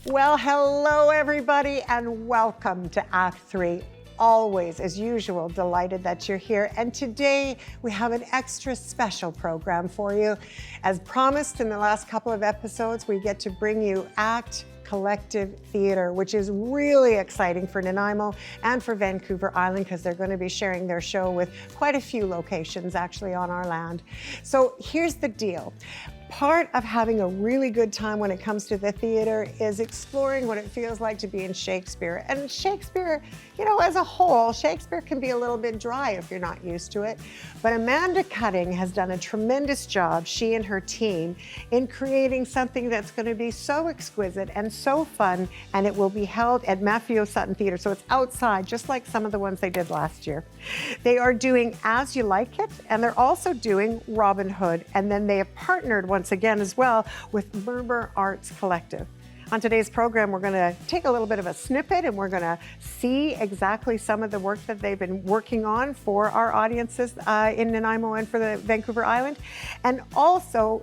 Well, hello everybody and welcome to Act 3. Always, as usual, delighted that you're here. And today we have an extra special program for you. As promised in the last couple of episodes, we get to bring you Act Collective Theatre, which is really exciting for Nanaimo and for Vancouver Island because they're going to be sharing their show with quite a few locations actually on our land. So here's the deal. Part of having a really good time when it comes to the theater is exploring what it feels like to be in Shakespeare. And Shakespeare, you know, as a whole, Shakespeare can be a little bit dry if you're not used to it. But Amanda Cutting has done a tremendous job, she and her team, in creating something that's going to be so exquisite and so fun, and it will be held at Maffeo Sutton Theatre. So it's outside, just like some of the ones they did last year. They are doing As You Like It, and they're also doing Robin Hood. And then they have partnered once again as well with Murmur Arts Collective. On today's program, we're going to take a little bit of a snippet and we're going to see exactly some of the work that they've been working on for our audiences in Nanaimo and for the Vancouver Island. And also,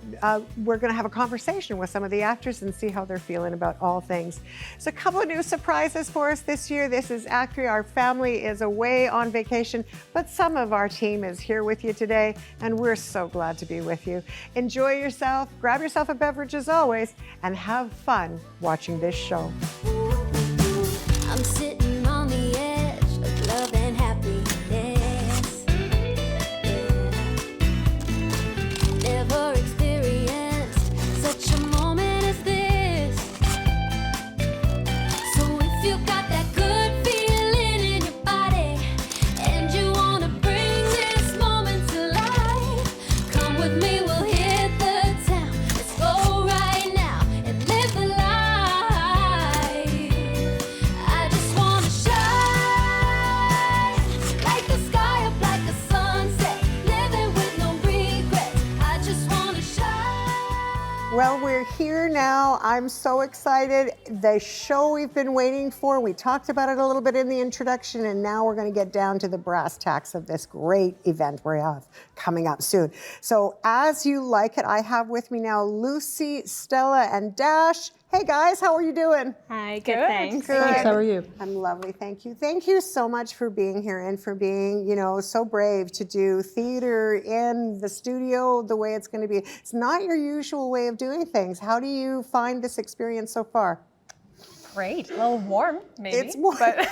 we're going to have a conversation with some of the actors and see how they're feeling about all things. So a couple of new surprises for us this year. This is Act 3. Our family is away on vacation, but some of our team is here with you today, and we're so glad to be with you. Enjoy yourself, grab yourself a beverage as always, and have fun watching this show. I'm sitting on the edge of love and happiness. Never experienced such a moment as this. So if you got that good feeling in your body and you wanna bring this moment to life, come with me, we'll hit the town. Let's go right now and live the life. Well, we're here now. I'm so excited. The show we've been waiting for, we talked about it a little bit in the introduction, and now we're going to get down to the brass tacks of this great event we have coming up soon. So As You Like It, I have with me now Lucy, Stella, and Dash. Hey guys, how are you doing? Hi, good, thanks. Good. Thanks, how are you? I'm lovely, thank you. Thank you so much for being here and for being, you know, so brave to do theater in the studio the way it's going to be. It's not your usual way of doing things. How do you find this experience so far? Great. A little warm, maybe. It's warm. But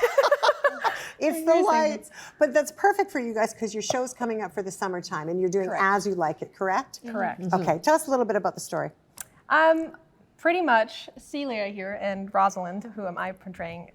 It's the lights. But that's perfect for you guys because your show's coming up for the summertime and you're doing Correct. As You Like It, correct? Correct. Okay, tell us a little bit about the story. Pretty much, Celia here and Rosalind, who am I portraying,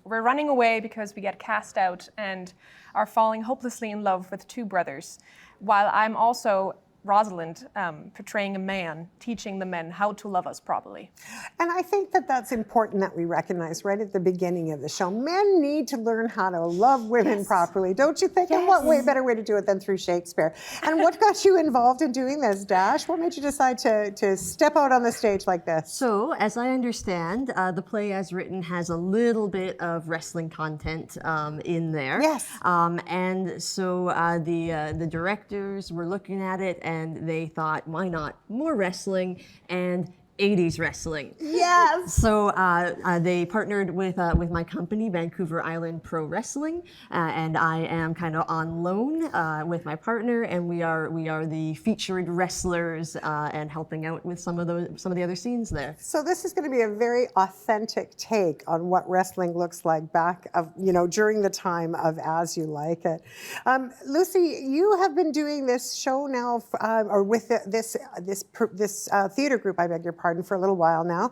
we're running away because we get cast out and are falling hopelessly in love with two brothers, while I'm also Rosalind, portraying a man, teaching the men how to love us properly. And I think that that's important that we recognize right at the beginning of the show. Men need to learn how to love women properly, don't you think? And what better way to do it than through Shakespeare? And what got you involved in doing this, Dash? What made you decide to step out on the stage like this? So, as I understand, the play as written has a little bit of wrestling content in there. Yes. And so the directors were looking at it and they thought, why not more wrestling and 80s wrestling. Yes. So they partnered with my company, Vancouver Island Pro Wrestling, and I am kind of on loan with my partner, and we are the featured wrestlers and helping out with some of the other scenes there. So this is going to be a very authentic take on what wrestling looks like back of, you know, during the time of As You Like It. Lucy, you have been doing this show now, or with this theater group, I beg your pardon, for a little while now.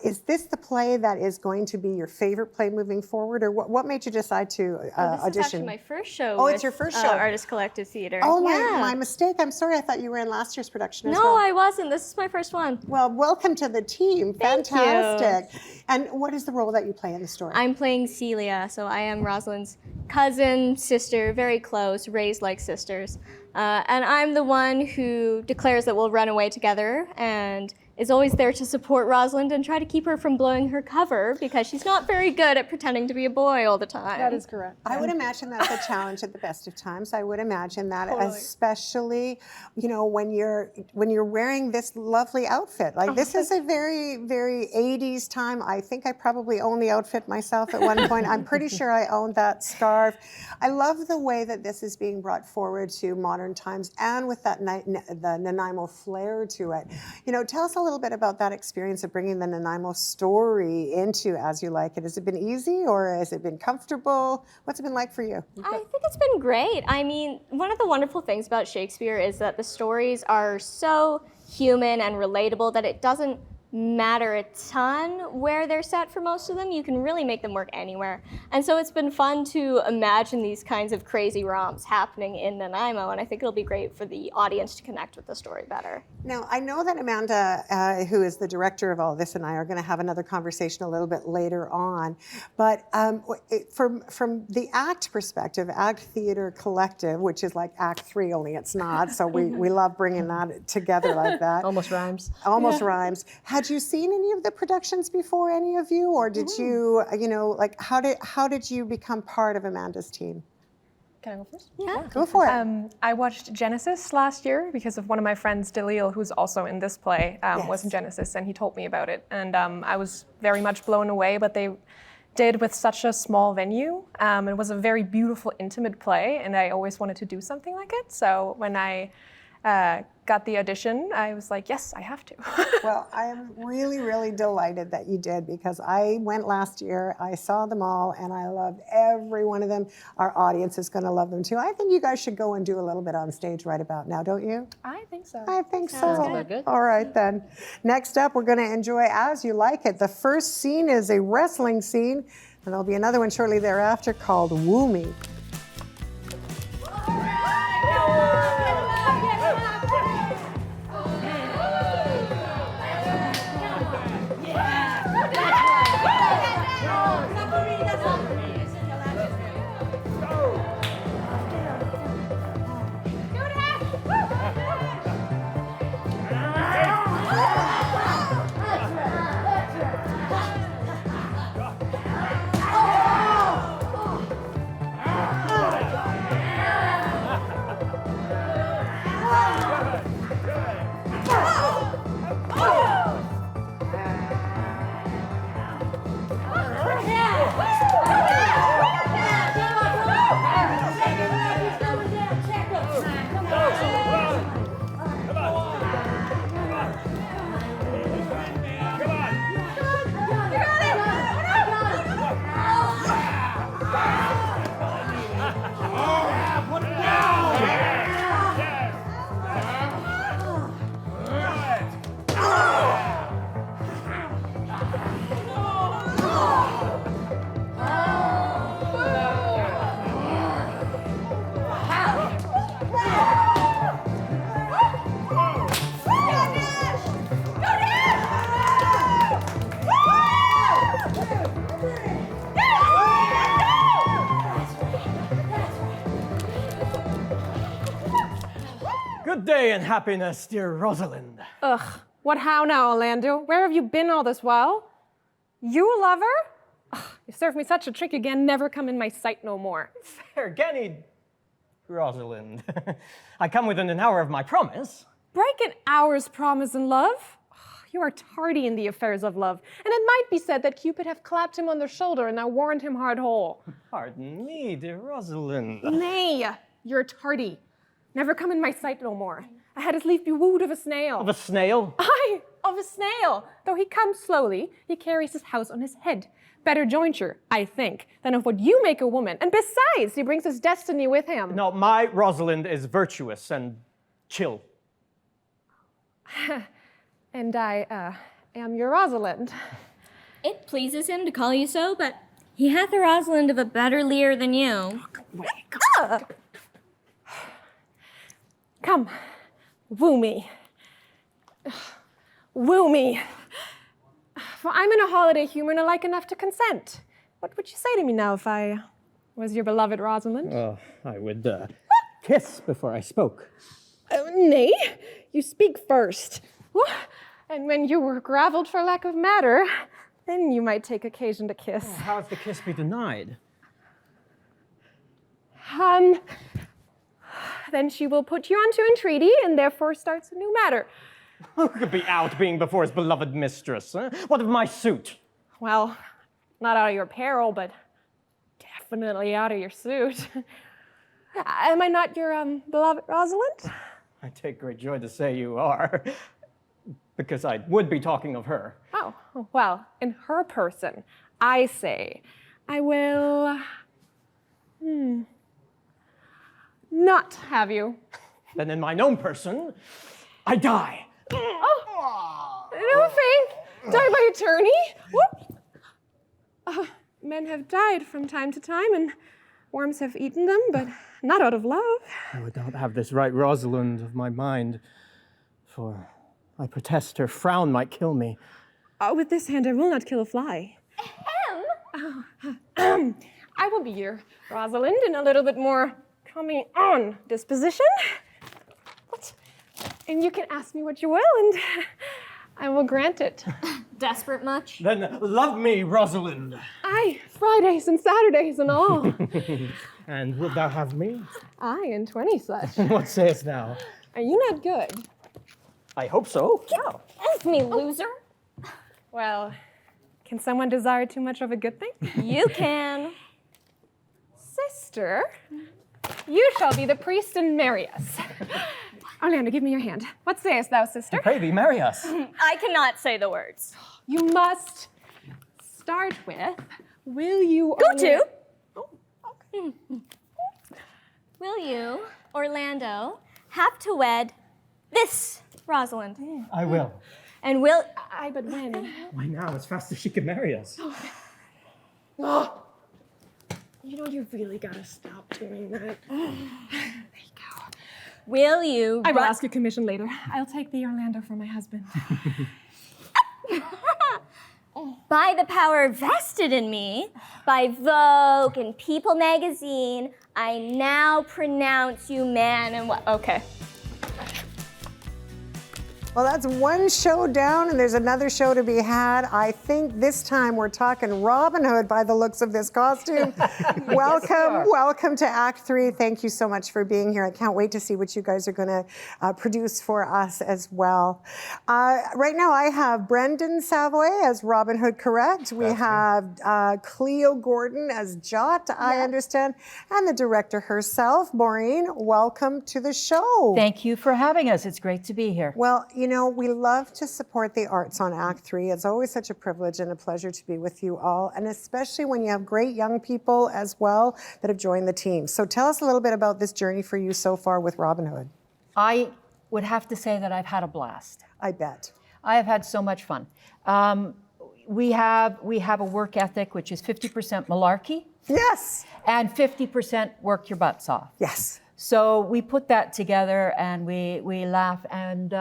Is this the play that is going to be your favorite play moving forward, or what made you decide to This audition? is actually my first show. Oh, with, it's your first show. Artist Collective Theatre. Oh, yeah. my mistake. I'm sorry. I thought you were in last year's production as No, well. I wasn't. This is my first one. Well, welcome to the team. Thank you. Fantastic. And what is the role that you play in the story? I'm playing Celia, so I am Rosalind's cousin, sister, very close, raised like sisters. And I'm the one who declares that we'll run away together and is always there to support Rosalind and try to keep her from blowing her cover because she's not very good at pretending to be a boy all the time. That is correct. I would imagine that's a challenge at the best of times. I would imagine that, Totally. especially, you know, when you're wearing this lovely outfit. Like this is a very, very 80s time. I think I probably owned the outfit myself at one point. I'm pretty sure I owned that scarf. I love the way that this is being brought forward to modern times and with that the Nanaimo flair to it. You know, tell us a little bit about that experience of bringing the Nanaimo story into As You Like It. Has it been easy or has it been comfortable? What's it been like for you? I think it's been great. I mean, one of the wonderful things about Shakespeare is that the stories are so human and relatable that it doesn't matter a ton where they're set for most of them. You can really make them work anywhere. And so it's been fun to imagine these kinds of crazy romps happening in Nanaimo, and I think it'll be great for the audience to connect with the story better. Now, I know that Amanda, who is the director of all this, and I are going to have another conversation a little bit later on. But from the ACT perspective, ACT Theatre Collective, which is like Act 3, only it's not, so we love bringing that together like that. Almost rhymes. Almost rhymes. Had you seen any of the productions before, any of you? Or did you, you know, like, how did you become part of Amanda's team? Can I go first? Yeah. Go for it. I watched Genesis last year because of one of my friends, Dalil, who's also in this play, was in Genesis, and he told me about it. And I was very much blown away, but they did with such a small venue. It was a very beautiful, intimate play, and I always wanted to do something like it. So when I got the audition, I was like, yes, I have to. Well, I am really, really delighted that you did because I went last year, I saw them all, and I loved every one of them. Our audience is going to love them too. I think you guys should go and do a little bit on stage right about now, don't you? I think so. I think so. Sounds good. All right then. Next up, we're going to enjoy As You Like It. The first scene is a wrestling scene, and there'll be another one shortly thereafter called Woo Me. Good day and happiness, dear Rosalind. Ugh, what how now, Orlando? Where have you been all this while? You a lover? Ugh, you served me such a trick again, never come in my sight no more. Fair Genny, Rosalind. I come within an hour of my promise. Break an hour's promise in love? Ugh, you are tardy in the affairs of love, and it might be said that Cupid have clapped him on the shoulder and now warned him hard whole. Pardon me, dear Rosalind. Nay, you're tardy. Never come in my sight no more. I had his leaf be wooed of a snail. Of a snail? Aye, of a snail. Though he comes slowly, he carries his house on his head. Better jointure, I think, than of what you make a woman. And besides, he brings his destiny with him. No, my Rosalind is virtuous and chill. And I am your Rosalind. It pleases him to call you so, but he hath a Rosalind of a better leer than you. Come, woo me. Woo me. For I'm in a holiday humor and I like enough to consent. What would you say to me now if I was your beloved Rosalind? Oh, I would kiss before I spoke. Nay, you speak first. And when you were graveled for lack of matter, then you might take occasion to kiss. How if the kiss be denied? Then she will put you onto entreaty and therefore starts a new matter. Who could be out being before his beloved mistress? Huh? What of my suit? Well, not out of your apparel, but definitely out of your suit. Am I not your beloved Rosalind? I take great joy to say you are, because I would be talking of her. Oh, well, in her person, I say, I will not have you. Then in mine own person, I die. No faith, die by attorney. Whoop. Men have died from time to time, and worms have eaten them, but not out of love. I would not have this right Rosalind of my mind, for I protest her frown might kill me. With this hand I will not kill a fly. I will be your Rosalind in a little bit more coming on disposition. What? And you can ask me what you will, and I will grant it. Desperate much? Then love me, Rosalind. Aye, Fridays and Saturdays and all. And wilt thou have me? Aye, and 20 such. What sayest thou? Are you not good? I hope so. Oh, F me, loser. Well, can someone desire too much of a good thing? You can. Sister, you shall be the priest and marry us. Orlando, give me your hand. What sayest thou, sister? Pray thee, marry us. I cannot say the words. You must start with, will you... Go to. Will you, Orlando, have to wed this Rosalind? I will. And will... Aye, but when? Why now, as fast as she can marry us. Oh. You know, you really gotta stop doing that. There you go. Will you... I will ask you commission later. I'll take the Orlando for my husband. By the power vested in me by Vogue and People magazine, I now pronounce you man and okay. Well, that's one show down, and there's another show to be had. I think this time we're talking Robin Hood by the looks of this costume. Welcome to Act 3. Thank you so much for being here. I can't wait to see what you guys are going to produce for us as well. Right now, I have Brendan Savoy as Robin Hood, correct? We have Cleo Gordon as Jot, I understand, and the director herself, Maureen. Welcome to the show. Thank you for having us. It's great to be here. Well, you know, we love to support the arts on Act 3. It's always such a privilege and a pleasure to be with you all, and especially when you have great young people as well that have joined the team. So tell us a little bit about this journey for you so far with Robin Hood. I would have to say that I've had a blast. I bet. I have had so much fun. We have a work ethic which is 50% malarkey. Yes. And 50% work your butts off. Yes. So we put that together and we laugh, and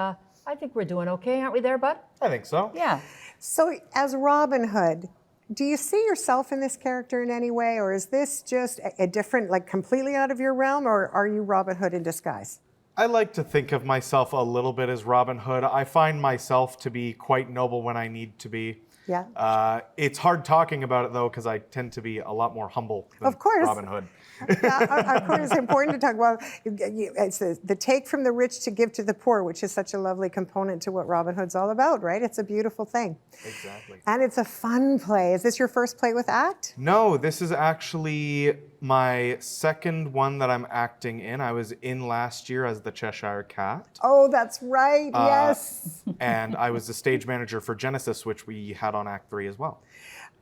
I think we're doing okay, aren't we there, bud? I think so. Yeah. So as Robin Hood, do you see yourself in this character in any way, or is this just a different, like completely out of your realm, or are you Robin Hood in disguise? I like to think of myself a little bit as Robin Hood. I find myself to be quite noble when I need to be. Yeah. It's hard talking about it though, because I tend to be a lot more humble than Of course. Robin Hood. Of course, it's important to talk about. It's the take from the rich to give to the poor, which is such a lovely component to what Robin Hood's all about, right? It's a beautiful thing. Exactly. And it's a fun play. Is this your first play with ACT? No, this is actually my second one that I'm acting in. I was in last year as the Cheshire Cat. Oh, that's right. Yes. And I was the stage manager for Genesis, which we had on Act 3 as well.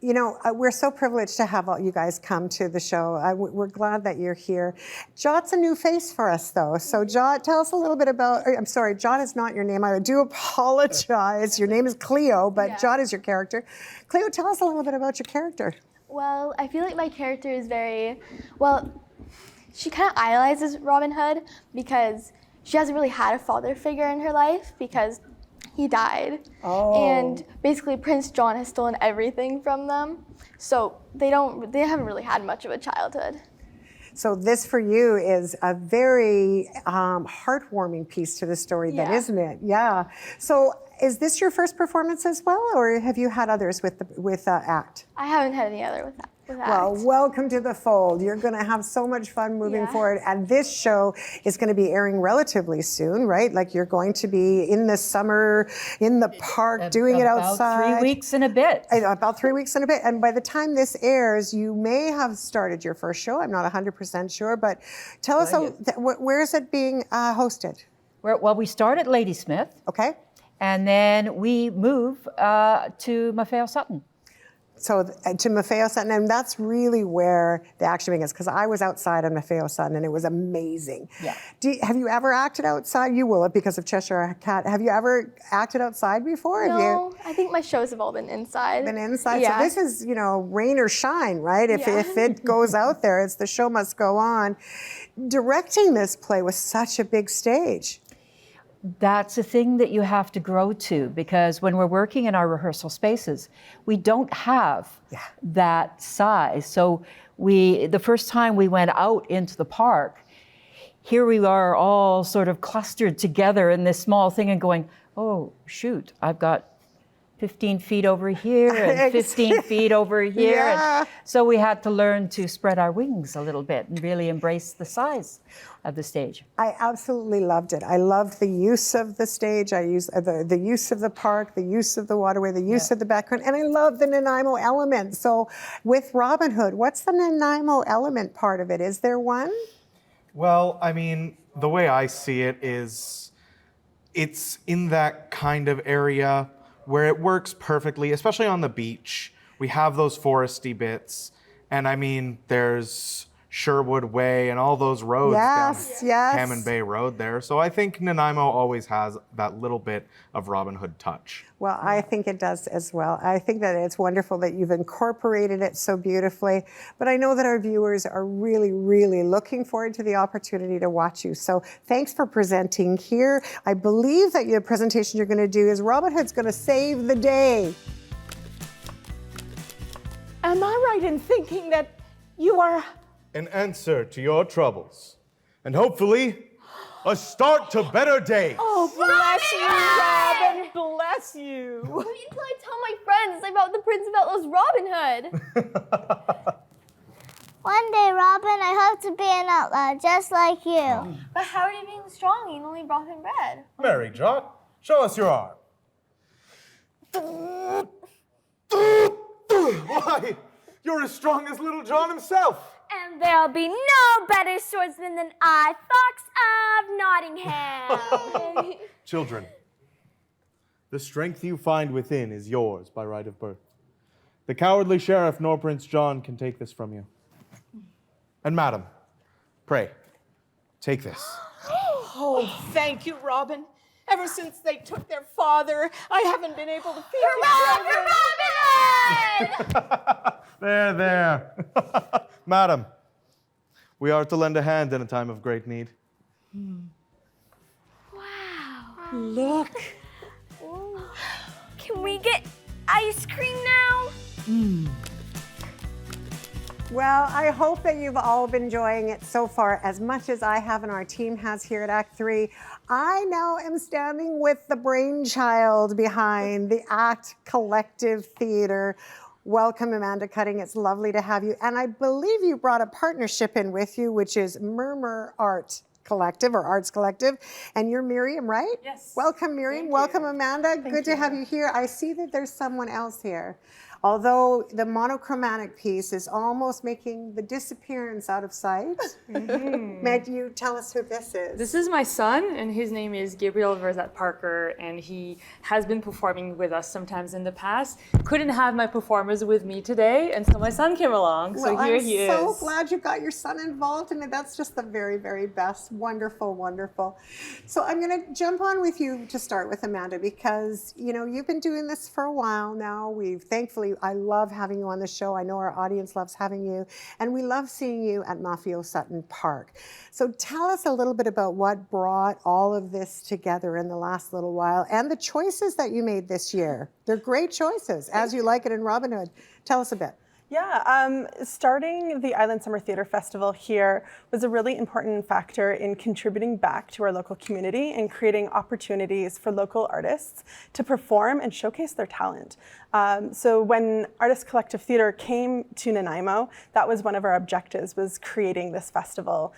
You know, we're so privileged to have all you guys come to the show. We're glad that you're here. Jot's a new face for us, though. So, Jot, tell us a little bit about. I'm sorry, Jot is not your name. I do apologize. Your name is Cleo, but Jot is your character. Cleo, tell us a little bit about your character. Well, I feel like my character is very, well, she kind of idolizes Robin Hood because she hasn't really had a father figure in her life because he died. Oh. And basically Prince John has stolen everything from them. So they haven't really had much of a childhood. So this for you is a very heartwarming piece to the story, then, Yeah. isn't it? Yeah. So is this your first performance as well, or have you had others with Act? I haven't had any other with that. Well, welcome to the fold. You're going to have so much fun moving Yeah. forward. And this show is going to be airing relatively soon, right? Like you're going to be in the summer, in the park, doing it outside. About 3 weeks and a bit. About 3 weeks and a bit. And by the time this airs, you may have started your first show. I'm not 100% sure, but tell us, where is it being hosted? Well, we start at Ladysmith, Okay. and then we move to Maffeo Sutton. So to Maffeo Sutton, and that's really where the action begins, because I was outside on Maffeo Sutton and it was amazing. Yeah. Have you ever acted outside? You will, because of Cheshire Cat. Have you ever acted outside before? Have you No, I think my shows have all been inside. been inside? Yeah. So this is, rain or shine, right? If Yeah. it goes out there, it's the show must go on. Directing this play was such a big stage. That's a thing that you have to grow to, because when we're working in our rehearsal spaces, we don't have that size. So the first time we went out into the park, here we are all sort of clustered together in this small thing and going, oh, shoot, I've got 15 feet over here and 15 feet over here. Yeah. And so we had to learn to spread our wings a little bit and really embrace the size of the stage. I absolutely loved it. I loved the use of the stage. I used the use of the park, the use of the waterway, the use of the background, and I love the Nanaimo element. So with Robin Hood, what's the Nanaimo element part of it? Is there one? Well, I mean, the way I see it is it's in that kind of area where it works perfectly, especially on the beach. We have those foresty bits, and I mean, there's Sherwood Way and all those roads down Hammond Bay Road there. So I think Nanaimo always has that little bit of Robin Hood touch. Well, I think it does as well. I think that it's wonderful that you've incorporated it so beautifully. But I know that our viewers are really, really looking forward to the opportunity to watch you. So thanks for presenting here. I believe that your presentation you're going to do is Robin Hood's going to save the day. Am I right in thinking that you are... An answer to your troubles, and hopefully, a start to better days. Oh, bless you, Robin, bless you. Wait until I tell my friends about the Prince of Outlaws Robin Hood. One day, Robin, I hope to be an outlaw just like you. But how are you being strong? You only brought him bread. Mary Jot, show us your arm. Why, you're as strong as Little John himself. And there'll be no better swordsman than I, Fox of Nottingham. Children, the strength you find within is yours by right of birth. The cowardly sheriff nor Prince John can take this from you. And madam, pray, take this. Oh, thank you, Robin. Ever since they took their father, I haven't been able to feed There, there. Madam, we are to lend a hand in a time of great need. Look. Can we get ice cream now? Well, I hope that you've all been enjoying it so far as much as I have and our team has here at Act 3. I now am standing with the brainchild behind the Act Collective Theatre. Welcome, Amanda Cutting. It's lovely to have you. And I believe you brought a partnership in with you, which is Murmur Art Collective or Arts Collective. And you're Miriam, right? Yes. Welcome, Miriam. Welcome, Amanda. Good to have you here. I see that there's someone else here. Although the monochromatic piece is almost making the disappearance out of sight. May you tell us who this is? This is my son, and his name is Gabriel Verzat Parker, and he has been performing with us sometimes in the past. Couldn't have my performers with me today, and so my son came along, so here he is. I'm so glad you got your son involved, and that's just the very, very best. Wonderful, wonderful. So I'm going to jump on with you to start with, Amanda, because you've been doing this for a while now. I love having you on the show. I know our audience loves having you, and we love seeing you at Maffeo Sutton Park. So tell us a little bit about what brought all of this together in the last little while and the choices that you made this year. They're great choices, as you like it in Robin Hood. Tell us a bit. Starting the Island Summer Theatre Festival here was a really important factor in contributing back to our local community and creating opportunities for local artists to perform and showcase their talent. So when Artist Collective Theatre came to Nanaimo, that was one of our objectives, was creating this festival.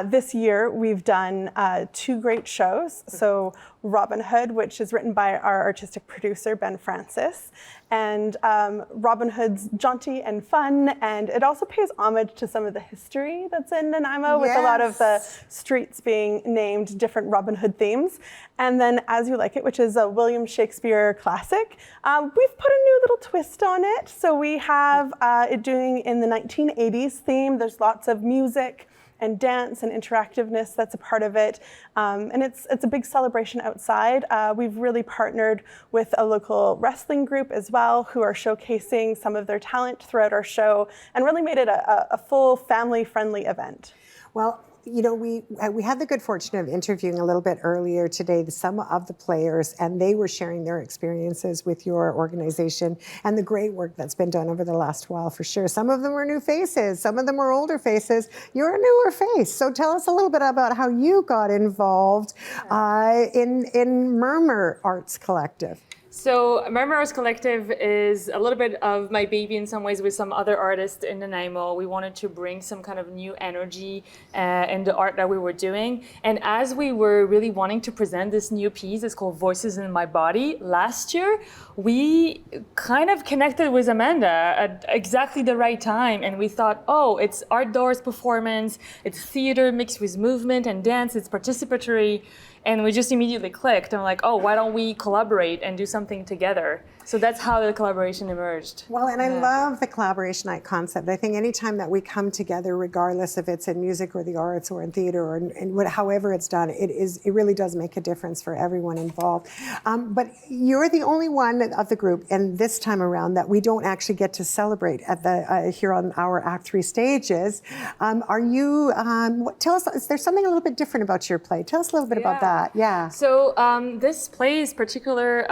This year, we've done 2 great shows. So Robin Hood, which is written by our artistic producer, Ben Francis. And Robin Hood's jaunty and fun, and it also pays homage to some of the history that's in Nanaimo, with a lot of the streets being named different Robin Hood themes. And then As You Like It, which is a William Shakespeare classic, we've put a new little twist on it. So we have it doing in the 1980s theme. There's lots of music and dance and interactiveness that's a part of it. And it's a big celebration outside. We've really partnered with a local wrestling group as well, who are showcasing some of their talent throughout our show, and really made it a full family-friendly event. Well, you know, we had the good fortune of interviewing a little bit earlier today some of the players, and they were sharing their experiences with your organization and the great work that's been done over the last while, for sure. Some of them were new faces, some of them were older faces. You're a newer face, so tell us a little bit about how you got involved in Murmur Arts Collective. So Murmur Arts Collective is a little bit of my baby in some ways with some other artists in Nanaimo. We wanted to bring some kind of new energy in the art that we were doing. And as we were really wanting to present this new piece, it's called Voices in My Body, last year, we kind of connected with Amanda at exactly the right time. And we thought, oh, it's outdoors performance, it's theater mixed with movement and dance, it's participatory. And we just immediately clicked. I'm like, oh, why don't we collaborate and do something together? So that's how the collaboration emerged. Well, and I love the collaboration night concept. I think anytime that we come together, regardless if it's in music or the arts or in theater or however it's done, it really does make a difference for everyone involved. But you're the only one of the group, and this time around, that we don't actually get to celebrate at the here on our Act 3 stages. Are you? Tell us. Is there something a little bit different about your play? Tell us a little bit about that. Yeah. So this play is particular.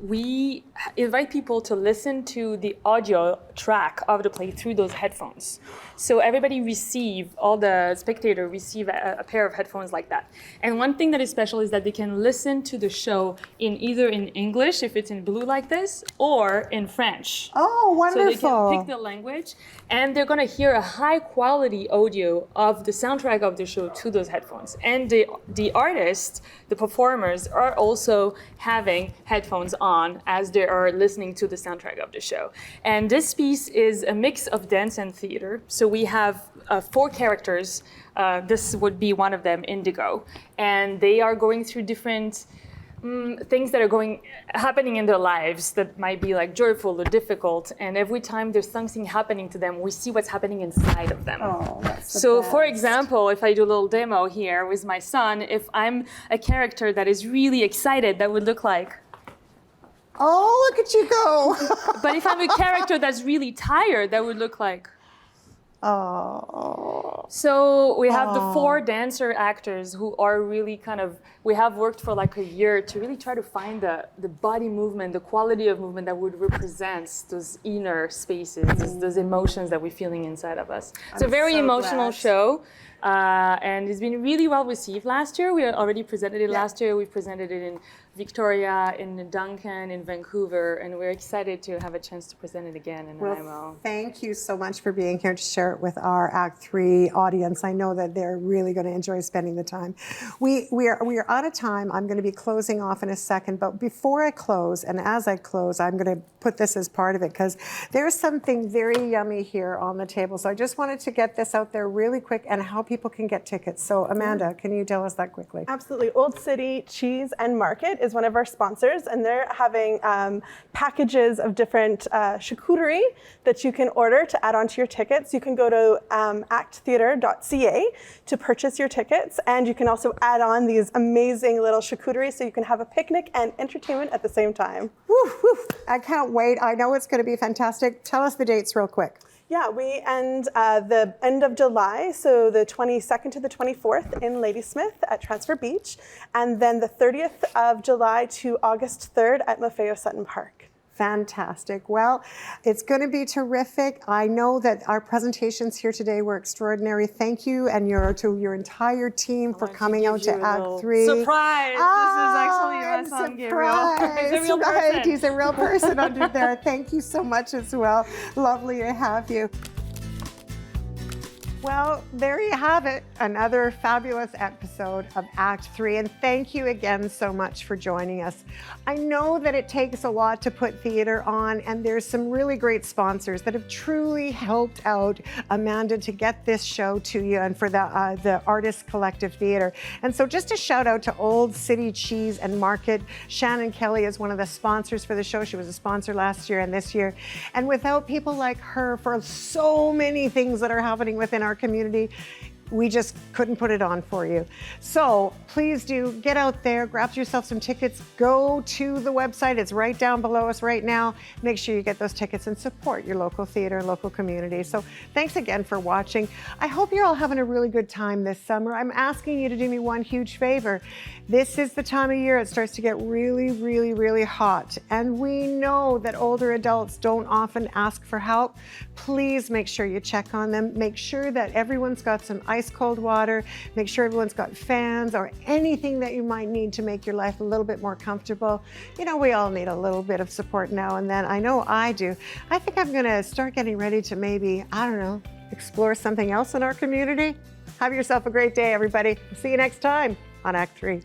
We invite people to listen to the audio track of the play through those headphones. So everybody all the spectators receive a pair of headphones like that. And one thing that is special is that they can listen to the show either in English, if it's in blue like this, or in French. Oh, wonderful. So they can pick the language, and they're gonna hear a high quality audio of the soundtrack of the show to those headphones. And the artists, the performers, are also having headphones on as they are listening to the soundtrack of the show. And this piece is a mix of dance and theater. So we have 4 characters. This would be one of them, Indigo. And they are going through different things that are happening in their lives that might be like joyful or difficult. And every time there's something happening to them, we see what's happening inside of them. Oh, that's the So best. for example, if I do a little demo here with my son, if I'm a character that is really excited, that would look like, oh, look at you go. but if I'm a character that's really tired, that would look like, oh. So we have the 4 dancer actors who are really we have worked for like a year to really try to find the body movement, the quality of movement that would represent those inner spaces, those emotions that we're feeling inside of us. It's a very emotional show. And it's been really well received last year. We already presented it last year. We presented it in Victoria, in Duncan, in Vancouver, and we're excited to have a chance to present it again in Nanaimo. Well, thank you so much for being here to share it with our Act 3 audience. I know that they're really going to enjoy spending the time. We are out of time. I'm going to be closing off in a second, but before I close, and as I close, I'm going to put this as part of it, because there's something very yummy here on the table. So I just wanted to get this out there really quick and how people can get tickets. So Amanda, can you tell us that quickly? Absolutely. Old City Cheese and Market is one of our sponsors, and they're having packages of different charcuterie that you can order to add onto your tickets. You can go to acttheatre.ca to purchase your tickets, and you can also add on these amazing little charcuterie so you can have a picnic and entertainment at the same time. Woo, woo. I can't wait. I know it's going to be fantastic. Tell us the dates real quick. Yeah, we end the end of July, so the 22nd to the 24th in Ladysmith at Transfer Beach, and then the 30th of July to August 3rd at Maffeo Sutton Park. Fantastic. Well, it's going to be terrific. I know that our presentations here today were extraordinary. Thank you and to your entire team for coming out to Act 3. Surprise! This is actually my son, Gabriel. He's a real person. Right. He's a real person under there. Thank you so much as well. Lovely to have you. Well, there you have it, another fabulous episode of Act 3, and thank you again so much for joining us. I know that it takes a lot to put theater on, and there's some really great sponsors that have truly helped out Amanda to get this show to you and for the Artist Collective Theater. And so just a shout out to Old City Cheese and Market. Shannon Kelly is one of the sponsors for the show. She was a sponsor last year and this year. And without people like her for so many things that are happening within our community, we just couldn't put it on for you. So please do get out there, grab yourself some tickets, go to the website. It's right down below us right now. Make sure you get those tickets and support your local theater and local community. So thanks again for watching. I hope you're all having a really good time this summer. I'm asking you to do me one huge favor. This is the time of year it starts to get really, really, really hot. And we know that older adults don't often ask for help. Please make sure you check on them. Make sure that everyone's got some ice cold water. Make sure everyone's got fans or anything that you might need to make your life a little bit more comfortable. You know, we all need a little bit of support now and then. I know I do. I think I'm going to start getting ready to maybe, I don't know, explore something else in our community. Have yourself a great day, everybody. See you next time on Act 3.